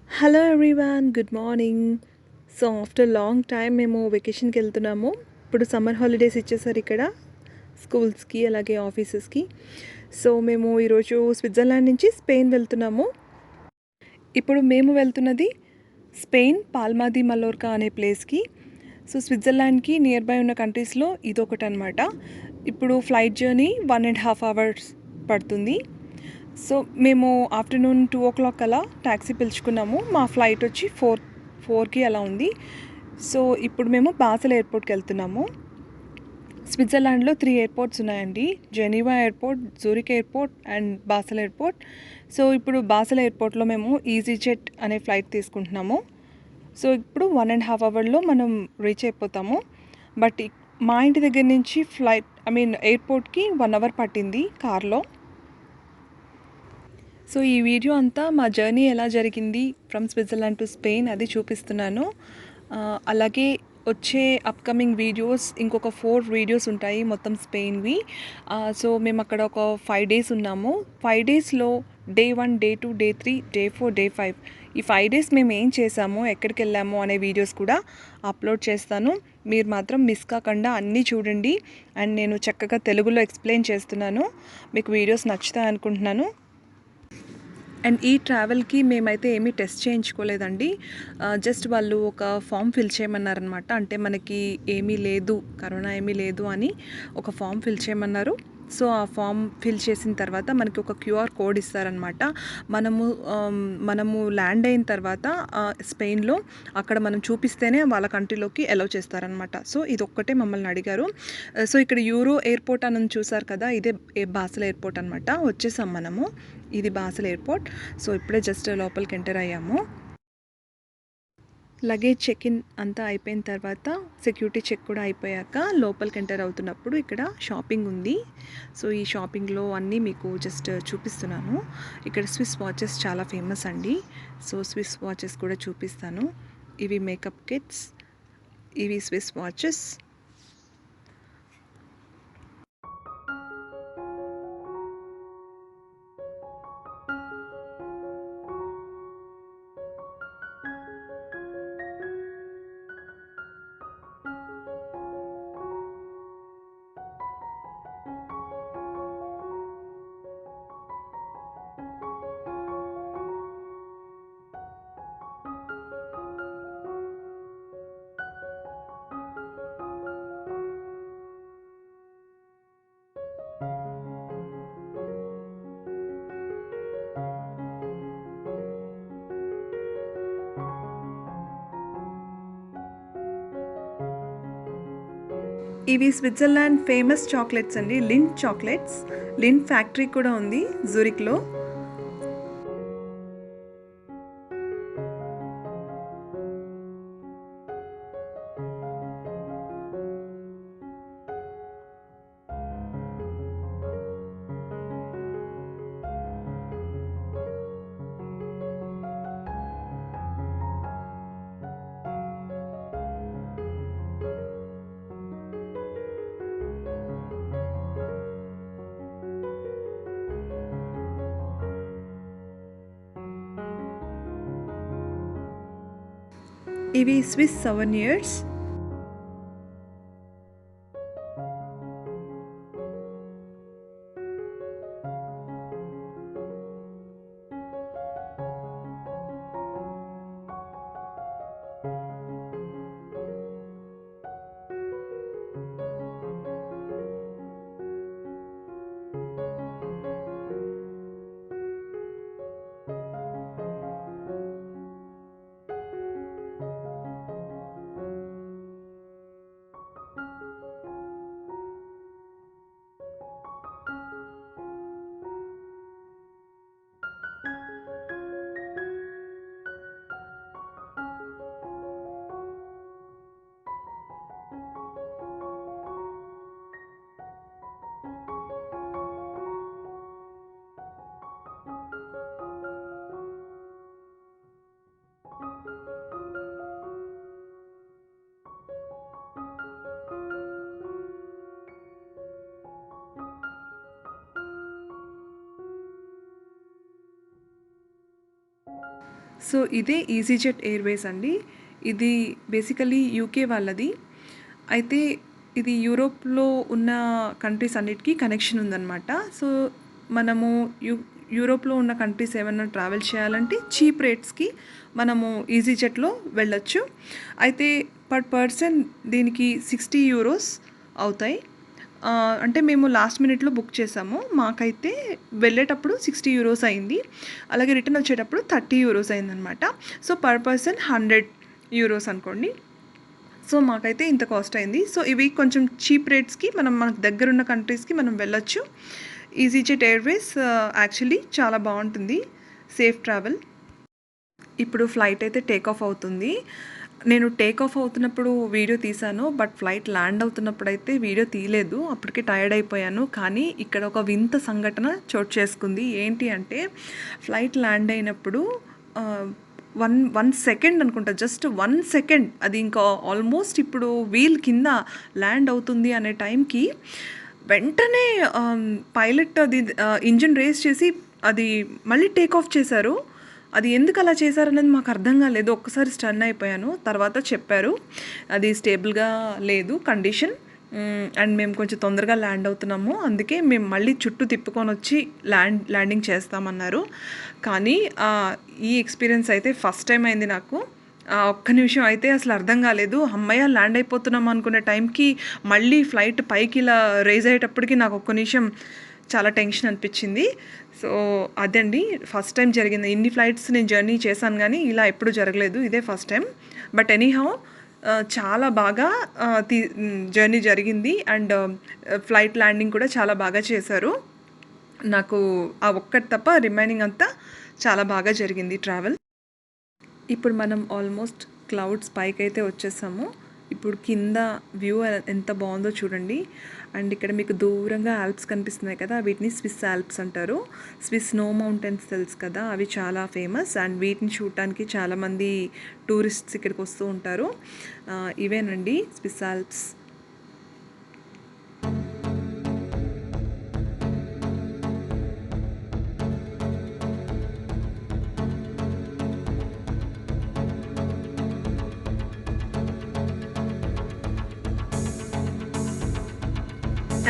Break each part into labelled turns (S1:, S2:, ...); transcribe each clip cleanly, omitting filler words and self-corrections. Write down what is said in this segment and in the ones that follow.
S1: Hello everyone, good morning. So after long time మేము వెకేషన్కి వెళ్తున్నాము. ఇప్పుడు సమ్మర్ హాలిడేస్ ఇచ్చేసారు ఇక్కడ స్కూల్స్కి అలాగే ఆఫీసెస్కి. సో మేము ఈరోజు స్విట్జర్లాండ్ నుంచి స్పెయిన్ వెళ్తున్నాము. ఇప్పుడు మేము వెళ్తున్నది స్పెయిన్ పాల్మా ది మల్లోర్కా అనే ప్లేస్కి. సో స్విట్జర్లాండ్కి నియర్ బై ఉన్న కంట్రీస్లో ఇదొకటి అనమాట. ఇప్పుడు ఫ్లైట్ జర్నీ 1.5 అవర్స్ పడుతుంది. సో మేము ఆఫ్టర్నూన్ 2 o'clock అలా ట్యాక్సీ పిలుచుకున్నాము. మా ఫ్లైట్ వచ్చి 4కి అలా ఉంది. సో ఇప్పుడు మేము బాసెల్ ఎయిర్పోర్ట్కి వెళ్తున్నాము. స్విట్జర్లాండ్లో 3 ఎయిర్పోర్ట్స్ ఉన్నాయండి: Geneva airport, Zurich airport and Basel airport. So ఇప్పుడు బాసెల్ ఎయిర్పోర్ట్లో మేము ఈజీ జెట్ అనే ఫ్లైట్ తీసుకుంటున్నాము. సో ఇప్పుడు 1.5 అవర్లో మనం రీచ్ అయిపోతాము. బట్ మా ఇంటి దగ్గర నుంచి ఎయిర్పోర్ట్కి 1 అవర్ పట్టింది కార్లో. సో ఈ వీడియో అంతా మా జర్నీ ఎలా జరిగింది ఫ్రమ్ స్విట్జర్లాండ్ టు స్పెయిన్ అది చూపిస్తున్నాను. అలాగే వచ్చే అప్కమింగ్ వీడియోస్ ఇంకొక 4 వీడియోస్ ఉంటాయి మొత్తం స్పెయిన్వి. సో మేము అక్కడ ఒక 5 డేస్ ఉన్నాము. 5 డేస్లో day 1, day 2, day 3, day 4, day 5 ఈ 5 డేస్ మేము ఏం చేసాము, ఎక్కడికి వెళ్ళాము అనే వీడియోస్ కూడా అప్లోడ్ చేస్తాను. మీరు మాత్రం మిస్ కాకుండా అన్నీ చూడండి. అండ్ నేను చక్కగా తెలుగులో ఎక్స్ప్లెయిన్ చేస్తున్నాను. మీకు వీడియోస్ నచ్చుతాయి అనుకుంటున్నాను. అండ్ ఈ ట్రావెల్కి మేమైతే ఏమీ టెస్ట్ చేయించుకోలేదండి. జస్ట్ వాళ్ళు ఒక ఫామ్ ఫిల్ చేయమన్నారనమాట. అంటే మనకి ఏమీ లేదు, కరోనా ఏమీ లేదు అని ఒక ఫామ్ ఫిల్ చేయమన్నారు. సో ఆ ఫామ్ ఫిల్ చేసిన తర్వాత మనకి ఒక క్యూఆర్ కోడ్ ఇస్తారనమాట. మనము ల్యాండ్ అయిన తర్వాత స్పెయిన్లో అక్కడ మనం చూపిస్తేనే వాళ్ళ కంట్రీలోకి అలౌ చేస్తారనమాట. సో ఇది ఒక్కటే మమ్మల్ని అడిగారు. సో ఇక్కడ యూరో ఎయిర్పోర్ట్ అని చూసారు కదా, ఇదే బాసెల్ ఎయిర్పోర్ట్ అనమాట. వచ్చేసాం మనము. ఇది బాసెల్ ఎయిర్పోర్ట్. సో ఇప్పుడే జస్ట్ లోపలికి ఎంటర్ అయ్యాము. లగేజ్ చెక్ ఇన్ అంతా అయిపోయిన తర్వాత సెక్యూరిటీ చెక్ కూడా అయిపోయాక లోపలికి ఎంటర్ అవుతున్నప్పుడు ఇక్కడ షాపింగ్ ఉంది. సో ఈ షాపింగ్లో అన్నీ మీకు జస్ట్ చూపిస్తున్నాను. ఇక్కడ స్విస్ వాచెస్ చాలా ఫేమస్ అండి. సో స్విస్ వాచెస్ కూడా చూపిస్తాను. ఇవి మేకప్ కిట్స్, ఇవి స్విస్ వాచెస్. ఇవి స్విట్జర్లాండ్ ఫేమస్ చాక్లెట్స్ అండి, లిండ్ చాక్లెట్స్. లిండ్ ఫ్యాక్టరీ కూడా ఉంది జూరిక్లో. ఇవి స్విస్ సవెనియర్స్. సో ఇదే ఈజీజెట్ ఎయిర్వేస్ అండి. ఇది బేసికలీ యూకే వాళ్ళది. అయితే ఇది యూరోప్‌లో ఉన్న కంట్రీస్ అన్నిటికి కనెక్షన్ ఉందనమాట. సో మనము యూరోప్‌లో ఉన్న కంట్రీస్ ఏమన్నా ట్రావెల్ చేయాలంటే చీప్ రేట్స్‌కి మనము ఈజీజెట్‌లో వెళ్ళొచ్చు. అయితే పర్ పర్సన్ దీనికి 60 యూరోస్ అవుతాయి. అంటే మేము లాస్ట్ మినిట్‌లో బుక్ చేసాము. మాకైతే వెళ్ళేటప్పుడు 60 యూరోస్ అయింది. అలాగే రిటర్న్ వచ్చేటప్పుడు 30 యూరోస్ అయిందనమాట. సో పర్ పర్సన్ 100 యూరోస్ అనుకోండి. సో మాకైతే ఇంత కాస్ట్ అయింది. సో ఇవి కొంచెం చీప్ రేట్స్‌కి మనకు దగ్గరున్న కంట్రీస్‌కి మనం వెళ్ళొచ్చు. ఈజీజెట్ ఎయిర్వేస్ యాక్చువల్లీ చాలా బాగుంటుంది. Safe travel. ఇప్పుడు ఫ్లైట్ అయితే టేక్ ఆఫ్ అవుతుంది. నేను టేక్ ఆఫ్ అవుతున్నప్పుడు వీడియో తీశాను. బట్ ఫ్లైట్ ల్యాండ్ అవుతున్నప్పుడైతే వీడియో తీయలేదు. అప్పటికే టైర్డ్ అయిపోయాను. కానీ ఇక్కడ ఒక వింత సంఘటన చోటు చేసుకుంది. ఏంటి అంటే ఫ్లైట్ ల్యాండ్ అయినప్పుడు వన్ సెకండ్ అనుకుంటా, జస్ట్ 1 సెకండ్, అది ఇంకా ఆల్మోస్ట్ ఇప్పుడు వీల్ కింద ల్యాండ్ అవుతుంది అనే టైంకి వెంటనే పైలట్ అది ఇంజిన్ రేస్ చేసి అది మళ్ళీ టేక్ ఆఫ్ చేశారు. అది ఎందుకు అలా చేశారనేది మాకు అర్థం కాలేదు. ఒక్కసారి స్టన్ అయిపోయాను. తర్వాత చెప్పారు అది స్టేబుల్గా లేదు కండిషన్, అండ్ మేము కొంచెం తొందరగా ల్యాండ్ అవుతున్నాము, అందుకే మేము మళ్ళీ చుట్టూ తిప్పుకొని వచ్చి ల్యాండింగ్ చేస్తామన్నారు. కానీ ఈ ఎక్స్పీరియన్స్ అయితే ఫస్ట్ టైం అయింది నాకు. ఒక్క నిమిషం అయితే అసలు అర్థం కాలేదు. అమ్మయ్య ల్యాండ్ అయిపోతున్నాం అనుకునే టైంకి మళ్ళీ ఫ్లైట్ పైకి ఇలా రైజ్ అయ్యేటప్పటికి నాకు ఒక్క నిమిషం చాలా టెన్షన్ అనిపించింది. సో అదండి ఫస్ట్ టైం జరిగింది. ఇన్ని ఫ్లైట్స్ నేను జర్నీ చేశాను కానీ ఇలా ఎప్పుడు జరగలేదు. ఇదే ఫస్ట్ టైం. బట్ ఎనీహౌ చాలా బాగా జర్నీ జరిగింది. అండ్ ఫ్లైట్ ల్యాండింగ్ కూడా చాలా బాగా చేశారు. నాకు ఆ ఒక్కటి తప్ప రిమైనింగ్ అంతా చాలా బాగా జరిగింది ట్రావెల్. ఇప్పుడు మనం ఆల్మోస్ట్ క్లౌడ్స్ పైకి అయితే వచ్చేసాము. ఇప్పుడు కింద వ్యూ ఎంత బాగుందో చూడండి. అండ్ ఇక్కడ మీకు దూరంగా ఆల్ప్స్ కనిపిస్తున్నాయి కదా, వీటిని స్విస్ ఆల్ప్స్ అంటారు. స్విస్ స్నో మౌంటైన్స్ తెలుసు కదా, అవి చాలా ఫేమస్. అండ్ వీటిని చూడటానికి చాలామంది టూరిస్ట్స్ ఇక్కడికి వస్తూ ఉంటారు. ఇవేనండి స్విస్ ఆల్ప్స్.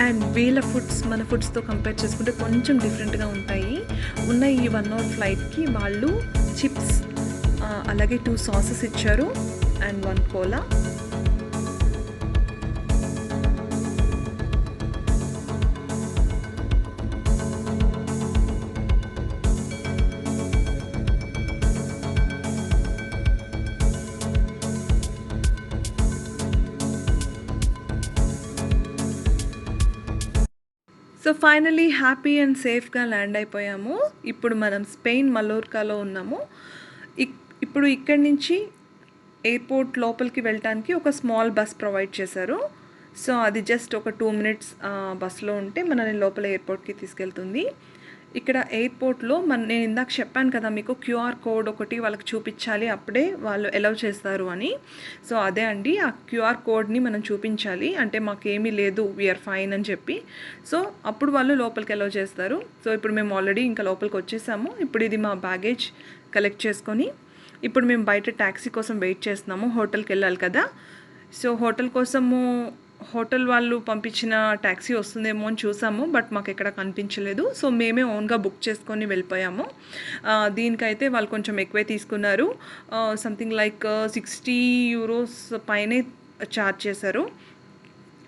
S1: అండ్ వీళ్ళ ఫుడ్స్ మన ఫుడ్స్తో కంపేర్ చేసుకుంటే కొంచెం డిఫరెంట్గా ఉంటాయి. ఉన్న ఈ 1 అవర్ ఫ్లైట్కి వాళ్ళు చిప్స్, అలాగే 2 సాసెస్ ఇచ్చారు and 1 cola. So finally happy and సేఫ్గా ల్యాండ్ అయిపోయాము. ఇప్పుడు మనం స్పెయిన్ మలోర్కాలో ఉన్నాము. ఇప్పుడు ఇక్కడి నుంచి ఎయిర్పోర్ట్ లోపలికి వెళ్ళటానికి ఒక స్మాల్ బస్ ప్రొవైడ్ చేశారు. సో అది జస్ట్ ఒక 2 మినిట్స్ బస్లో ఉంటే మనల్ని లోపల ఎయిర్పోర్ట్కి తీసుకెళ్తుంది. ఇక్కడ ఎయిర్పోర్ట్లో నేను ఇందాక చెప్పాను కదా మీకు, క్యూఆర్ కోడ్ ఒకటి వాళ్ళకి చూపించాలి, అప్పుడే వాళ్ళు అలౌ చేస్తారు అని. సో అదే అండి, ఆ క్యూఆర్ కోడ్ని మనం చూపించాలి. అంటే మాకేమీ లేదు, వీఆర్ ఫైన్ అని చెప్పి. సో అప్పుడు వాళ్ళు లోపలికి అలౌ చేస్తారు. సో ఇప్పుడు మేము ఆల్రెడీ ఇంకా లోపలికి వచ్చేసాము. ఇప్పుడు ఇది మా బ్యాగేజ్ కలెక్ట్ చేసుకొని ఇప్పుడు మేము బయట ట్యాక్సీ కోసం వెయిట్ చేస్తున్నాము. హోటల్కి వెళ్ళాలి కదా. సో హోటల్ వాళ్ళు పంపించిన ట్యాక్సీ వస్తుందేమో అని చూసాము, బట్ మాకు ఎక్కడ కనిపించలేదు. సో మేమే ఓన్గా బుక్ చేసుకొని వెళ్ళిపోయాము. దీనికైతే వాళ్ళు కొంచెం ఎక్కువే తీసుకున్నారు. సంథింగ్ లైక్ 60 యూరోస్ పైనే ఛార్జ్ చేశారు.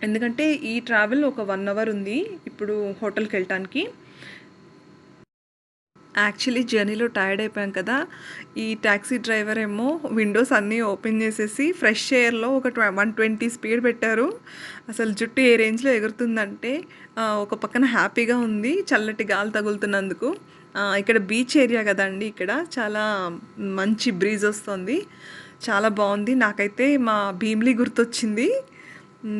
S1: ఎందుకంటే ఈ ట్రావెల్ ఒక 1 అవర్ ఉంది ఇప్పుడు హోటల్కి వెళ్ళటానికి. యాక్చువల్లీ జర్నీలో టైర్డ్ అయిపోయాం కదా, ఈ ట్యాక్సీ డ్రైవర్ ఏమో విండోస్ అన్నీ ఓపెన్ చేసేసి ఫ్రెష్ ఎయిర్లో ఒక 120 స్పీడ్ పెట్టారు. అసలు జుట్టు ఏ రేంజ్లో ఎగురుతుందంటే ఒక పక్కన హ్యాపీగా ఉంది చల్లటి గాలి తగులుతున్నందుకు. ఇక్కడ బీచ్ ఏరియా కదండి, ఇక్కడ చాలా మంచి బ్రీజ్ వస్తుంది, చాలా బాగుంది. నాకైతే మా భీమ్లీ గుర్తొచ్చింది.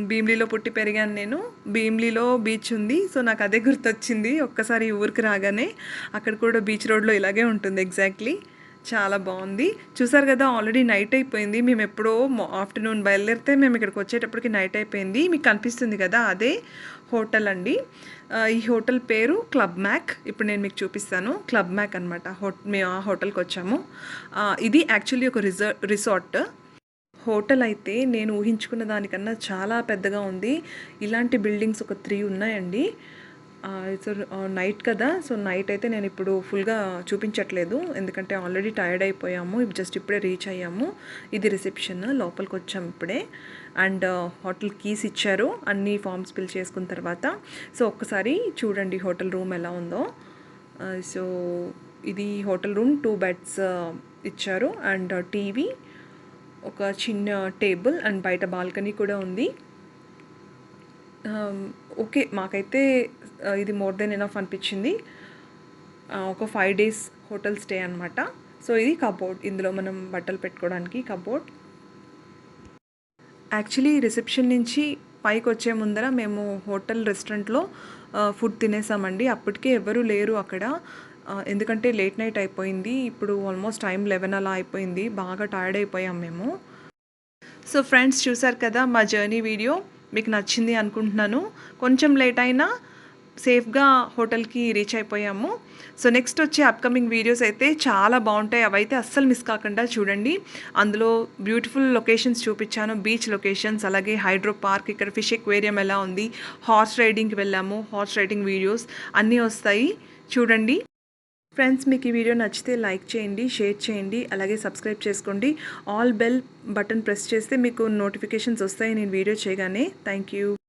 S1: భీమ్లీలో పుట్టి పెరిగాను నేను. భీమ్లీలో బీచ్ ఉంది, సో నాకు అదే గుర్తొచ్చింది ఒక్కసారి ఊరికి రాగానే. అక్కడ కూడా బీచ్ రోడ్లో ఇలాగే ఉంటుంది ఎగ్జాక్ట్లీ. చాలా బాగుంది. చూసారు కదా, ఆల్రెడీ నైట్ అయిపోయింది. మేము ఎప్పుడో ఆఫ్టర్నూన్ బయలుదేరితే మేము ఇక్కడికి వచ్చేటప్పటికి నైట్ అయిపోయింది. మీకు కనిపిస్తుంది కదా, అదే హోటల్ అండి. ఈ హోటల్ పేరు క్లబ్ మ్యాక్. ఇప్పుడు నేను మీకు చూపిస్తాను. క్లబ్ మ్యాక్ అనమాట. మేము ఆ హోటల్కి వచ్చాము. ఇది యాక్చువల్లీ ఒక రిసార్ట్. హోటల్ అయితే నేను ఊహించుకున్న దానికన్నా చాలా పెద్దగా ఉంది. ఇలాంటి బిల్డింగ్స్ ఒక 3 ఉన్నాయండి. సో నైట్ కదా, సో నైట్ అయితే నేను ఇప్పుడు ఫుల్గా చూపించట్లేదు, ఎందుకంటే ఆల్రెడీ టైర్డ్ అయిపోయాము. జస్ట్ ఇప్పుడే రీచ్ అయ్యాము. ఇది రిసెప్షన్, లోపలికి వచ్చాము ఇప్పుడే. అండ్ హోటల్ కీస్ ఇచ్చారు అన్ని ఫామ్స్ ఫిల్ చేసుకున్న తర్వాత. సో ఒక్కసారి చూడండి హోటల్ రూమ్ ఎలా ఉందో. సో ఇది హోటల్ రూమ్, 2 బెడ్స్ ఇచ్చారు అండ్ టీవీ, ఒక చిన్న టేబుల్ అండ్ బయట బాల్కనీ కూడా ఉంది. ఓకే, మాకైతే ఇది మోర్ దెన్ ఎనఫ్ అనిపించింది. ఒక 5 days హోటల్ స్టే అనమాట. సో ఇది కబోర్డ్, ఇందులో మనం బట్టలు పెట్టుకోవడానికి కబోర్డ్. యాక్చువల్లీ రిసెప్షన్ నుంచి పైకి వచ్చే ముందర మేము హోటల్ రెస్టారెంట్లో ఫుడ్ తినేసామండి. అప్పటికే ఎవరు లేరు అక్కడ, ఎందుకంటే లేట్ నైట్ అయిపోయింది. ఇప్పుడు ఆల్మోస్ట్ టైం 11 అలా అయిపోయింది. బాగా టైర్డ్ అయిపోయాం మేము. సో ఫ్రెండ్స్, చూసారు కదా మా జర్నీ వీడియో. మీకు నచ్చింది అనుకుంటున్నాను. కొంచెం లేట్ అయినా సేఫ్గా హోటల్కి రీచ్ అయిపోయాము. సో నెక్స్ట్ వచ్చే అప్కమింగ్ వీడియోస్ అయితే చాలా బాగుంటాయి. అవైతే అస్సలు మిస్ కాకుండా చూడండి. అందులో బ్యూటిఫుల్ లొకేషన్స్ చూపించాను, బీచ్ లొకేషన్స్, అలాగే హైడ్రో పార్క్, ఇక్కడ ఫిష్ ఎక్వేరియం ఎలా ఉంది, హార్స్ రైడింగ్కి వెళ్ళాము, హార్స్ రైడింగ్ వీడియోస్ అన్నీ వస్తాయి, చూడండి. ఫ్రెండ్స్, మీకు ఈ వీడియో నచ్చితే లైక్ చేయండి, షేర్ చేయండి, అలాగే సబ్స్క్రైబ్ చేసుకోండి. ఆల్ బెల్ బటన్ ప్రెస్ చేస్తే మీకు నోటిఫికేషన్స్ వస్తాయి నేను వీడియో చేయగానే. Thank you.